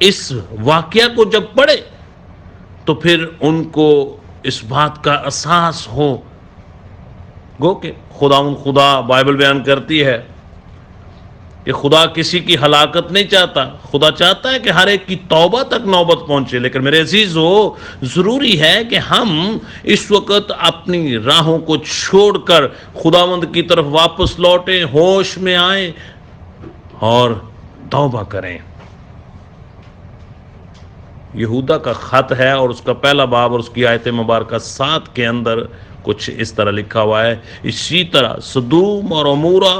اس واقعہ کو جب پڑھے تو پھر ان کو اس بات کا احساس ہو گو کہ خدا بائبل بیان کرتی ہے کہ خدا کسی کی ہلاکت نہیں چاہتا، خدا چاہتا ہے کہ ہر ایک کی توبہ تک نوبت پہنچے۔ لیکن میرے عزیزو، ضروری ہے کہ ہم اس وقت اپنی راہوں کو چھوڑ کر خداوند کی طرف واپس لوٹیں، ہوش میں آئیں اور توبہ کریں۔ یہودا کا خط ہے اور اس کا پہلا باب اور اس کی آیت مبارکہ 7 کے اندر کچھ اس طرح لکھا ہوا ہے، اسی طرح سدوم اور عمورہ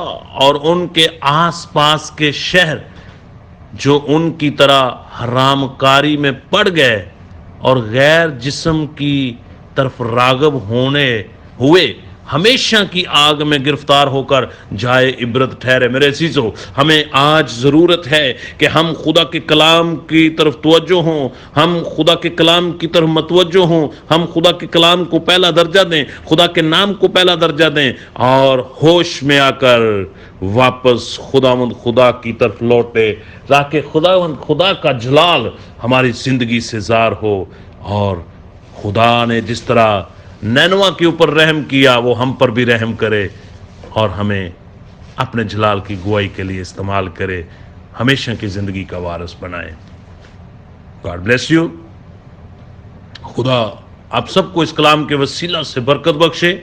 اور ان کے آس پاس کے شہر جو ان کی طرح حرام کاری میں پڑ گئے اور غیر جسم کی طرف راغب ہوئے ہمیشہ کی آگ میں گرفتار ہو کر جائے عبرت ٹھہرے۔ میرے عزیزو، ہمیں آج ضرورت ہے کہ ہم خدا کے کلام کی طرف توجہ ہوں، ہم خدا کے کلام کی طرف متوجہ ہوں، ہم خدا کے کلام کو پہلا درجہ دیں، خدا کے نام کو پہلا درجہ دیں اور ہوش میں آ کر واپس خدا کی طرف لوٹے تاکہ خدا کا جلال ہماری زندگی سے ظاہر ہو، اور خدا نے جس طرح نینوا کے اوپر رحم کیا وہ ہم پر بھی رحم کرے اور ہمیں اپنے جلال کی گواہی کے لیے استعمال کرے، ہمیشہ کی زندگی کا وارث بنائے۔ God bless you. خدا آپ سب کو اس کلام کے وسیلہ سے برکت بخشے،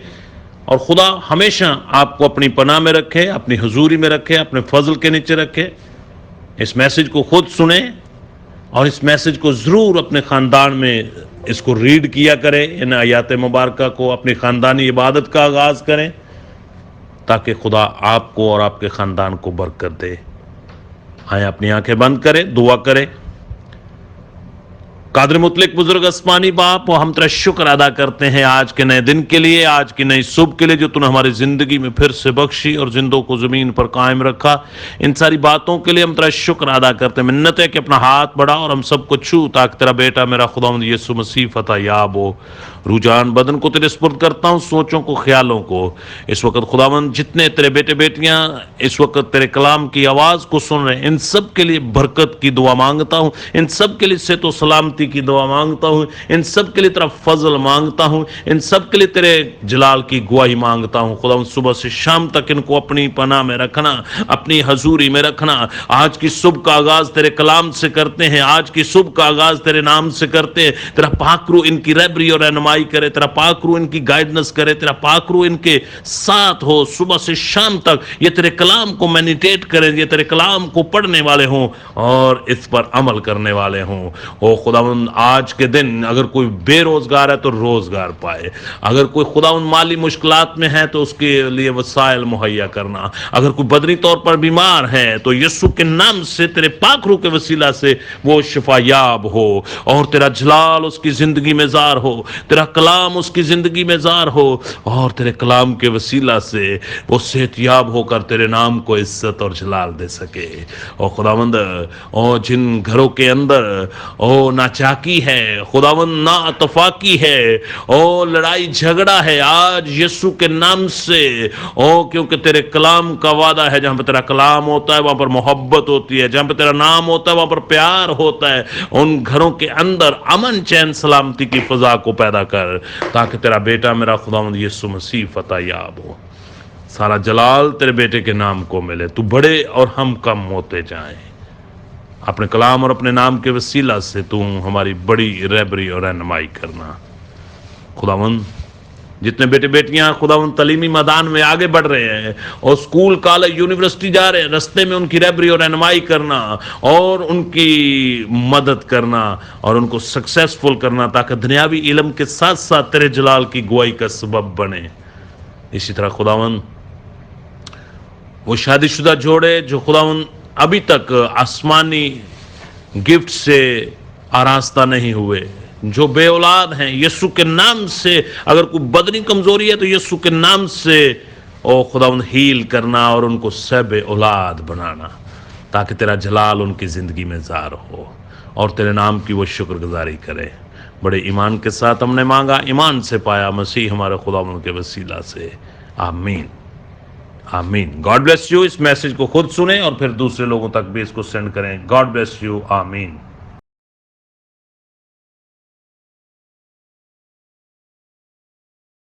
اور خدا ہمیشہ آپ کو اپنی پناہ میں رکھے، اپنی حضوری میں رکھے، اپنے فضل کے نیچے رکھے۔ اس میسج کو خود سنیں اور اس میسج کو ضرور اپنے خاندان میں اس کو ریڈ کیا کریں، ان آیات مبارکہ کو اپنی خاندانی عبادت کا آغاز کریں تاکہ خدا آپ کو اور آپ کے خاندان کو برکت دے۔ آئیں اپنی آنکھیں بند کریں، دعا کریں۔ قادر مطلق بزرگ آسمانی باپ، ہم تیرا شکر ادا کرتے ہیں آج کے نئے دن کے لیے، آج کی نئی صبح کے لیے جو تو نے ہماری زندگی میں پھر سے بخشی اور زندوں کو زمین پر قائم رکھا۔ ان ساری باتوں کے لیے ہم تیرا شکر ادا کرتے ہیں۔ منت ہے کہ اپنا ہاتھ بڑھا اور ہم سب کو چھو تاکہ تیرا بیٹا میرا خداوند یسوع مسیح فتح یاب ہو۔ رجحان بدن کو تیرے سپرد کرتا ہوں، سوچوں کو، خیالوں کو۔ اس وقت خداوند جتنے تیرے بیٹے بیٹیاں اس وقت تیرے کلام کی آواز کو سن رہے ہیں، ان سب کے لیے برکت کی دعا مانگتا ہوں، ان سب کے لیے صحت و سلامتی کی دعا مانگتا ہوں، ان سب کے لیے تیرا فضل مانگتا ہوں، ان سب کے لیے تیرے جلال کی گواہی مانگتا ہوں۔ خداوند صبح سے شام تک ان کو اپنی پناہ میں رکھنا، اپنی حضوری میں رکھنا۔ آج کی صبح کا آغاز تیرے کلام سے کرتے ہیں، آج کی صبح کا آغاز تیرے نام سے کرتے ہیں۔ تیرا پاک روح ان کی رہبری اور رہنمائی کرے، تیرا پاک روح ان کی گائیڈنس کرے، تیرا پاک روح ان کے ساتھ ہو صبح سے شام تک۔ یہ تیرے کلام کو میڈیٹیٹ کریں، یہ تیرے کلام کو پڑھنے والے ہوں اور اس پر عمل کرنے والے ہوں۔ او خداوند، آج کے دن اگر کوئی بے روزگار ہے تو روزگار پائے، اگر کوئی خداوند مالی مشکلات میں ہے تو اس کے لیے وسائل مہیا کرنا، اگر کوئی بدنی طور پر بیمار ہے تو یسوع کے نام سے تیرے پاک روح کے وسیلہ سے وہ شفا یاب ہو اور تیرا جلال اس کی زندگی میں ظاہر ہو، تیرا کلام اس کی زندگی میں ظاہر ہو اور تیرے کلام کے وسیلہ سے وہ صحت یاب ہو کر تیرے نام کو عزت اور جلال دے سکے۔ او خداوند، او جن گھروں کے اندر او ناچاکی ہے، خداوند نا اتفاقی ہے، او لڑائی جھگڑا ہے، آج یسوع کے نام سے او کیونکہ تیرے کلام کا وعدہ ہے جہاں پہ تیرا کلام ہوتا ہے وہاں پر محبت ہوتی ہے، جہاں پہ تیرا نام ہوتا ہے وہاں پر پیار ہوتا ہے۔ ان گھروں کے اندر امن، چین، سلامتی کی فضا کو پیدا کر تاکہ تیرا بیٹا میرا خداوند یسوع مسیح فتح یاب ہو۔ سارا جلال تیرے بیٹے کے نام کو ملے، تو بڑے اور ہم کم ہوتے جائیں۔ اپنے کلام اور اپنے نام کے وسیلہ سے تو ہماری بڑی رہبری اور رہنمائی کرنا۔ خداوند، جتنے بیٹے بیٹیاں خداوند تعلیمی میدان میں آگے بڑھ رہے ہیں اور اسکول، کالج، یونیورسٹی جا رہے ہیں، رستے میں ان کی رہبری اور رہنمائی کرنا اور ان کی مدد کرنا اور ان کو سکسیسفل کرنا تاکہ دنیاوی علم کے ساتھ ساتھ تیرے جلال کی گواہی کا سبب بنے۔ اسی طرح خداوند، وہ شادی شدہ جوڑے جو خداوند ابھی تک آسمانی گفٹ سے آراستہ نہیں ہوئے، جو بے اولاد ہیں، یسوع کے نام سے اگر کوئی بدنی کمزوری ہے تو یسوع کے نام سے او خداوند ہیل کرنا اور ان کو صاحب اولاد بنانا تاکہ تیرا جلال ان کی زندگی میں ظاہر ہو اور تیرے نام کی وہ شکر گزاری کرے۔ بڑے ایمان کے ساتھ ہم نے مانگا، ایمان سے پایا، مسیح ہمارے خداوند کے وسیلہ سے، آمین آمین۔ God bless you. اس میسج کو خود سنیں اور پھر دوسرے لوگوں تک بھی اس کو سینڈ کریں۔ گاڈ بلیس یو، آمین۔